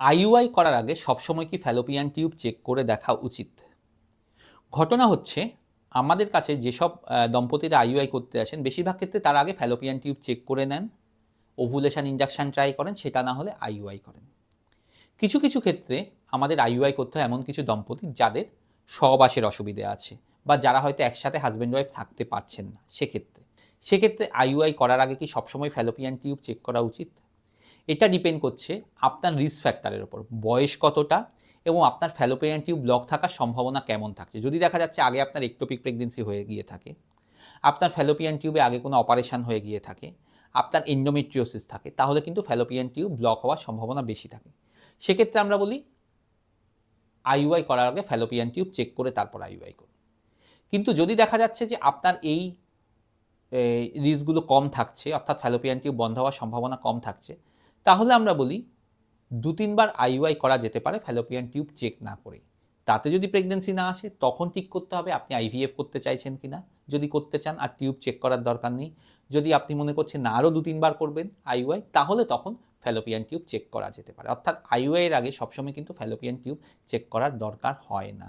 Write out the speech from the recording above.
IUI করার আগে সবসময় কি ফ্যালোপিয়ান টিউব চেক করে দেখা উচিত? ঘটনা হচ্ছে আমাদের কাছে যেসব দম্পতিরা আইইউআই করতে আসেন বেশিরভাগ ক্ষেত্রে তার আগে ফ্যালোপিয়ান টিউব চেক করে নেন, ওভুলেশন ইনজেকশন ট্রাই করেন, সেটা না হলে আইইউআই করেন। কিছু কিছু ক্ষেত্রে আমাদের আইইউআই করতে হয় এমন কিছু দম্পতি যাদের সহবাসের অসুবিধে আছে বা যারা হয়তো একসাথে হাজব্যান্ড ওয়াইফ থাকতে পারছেন না, সেক্ষেত্রে আইইউআই করার আগে কি সবসময় ফ্যালোপিয়ান টিউব চেক করা উচিত? এটা ডিপেন্ড করছে আপনার রিস্ক ফ্যাক্টরের উপর, বয়স কতটা এবং আপনার ফ্যালোপিয়ান টিউব ব্লক থাকার সম্ভাবনা কেমন থাকছে। যদি দেখা যাচ্ছে আগে আপনার একটোপিক প্রেগনেন্সি হয়ে গিয়ে থাকে, আপনার ফ্যালোপিয়ান টিউবে আগে কোনো অপারেশন হয়ে গিয়ে থাকে, আপনার এন্ডোমেট্রিওসিস থাকে, তাহলে কিন্তু ফ্যালোপিয়ান টিউব ব্লক হওয়ার সম্ভাবনা বেশি থাকে। সেক্ষেত্রে আমরা বলি আইইউআই করার আগে ফ্যালোপিয়ান টিউব চেক করে তারপর আইইউআই করুন। কিন্তু যদি দেখা যাচ্ছে যে আপনার এই রিস্কগুলো কম থাকছে, অর্থাৎ ফ্যালোপিয়ান টিউব বন্ধ হওয়ার সম্ভাবনা কম থাকছে, তাহলে আমরা বলি 2-3 বার আইইউআই করা যেতে পারে ফ্যালোপিয়ান টিউব চেক না করে। তাতে যদি প্রেগনেন্সি না আসে তখন ঠিক করতে হবে আপনি আইভিএফ করতে চাইছেন কিনা। যদি করতে চান আর টিউব চেক করার দরকার নেই। যদি আপনি মনে করছেন না আরও 2-3 বার করবেন আইইউআই, তাহলে তখন ফ্যালোপিয়ান টিউব চেক করা যেতে পারে। অর্থাৎ আইইউআই এর আগে সবসময় কিন্তু ফ্যালোপিয়ান টিউব চেক করার দরকার হয় না।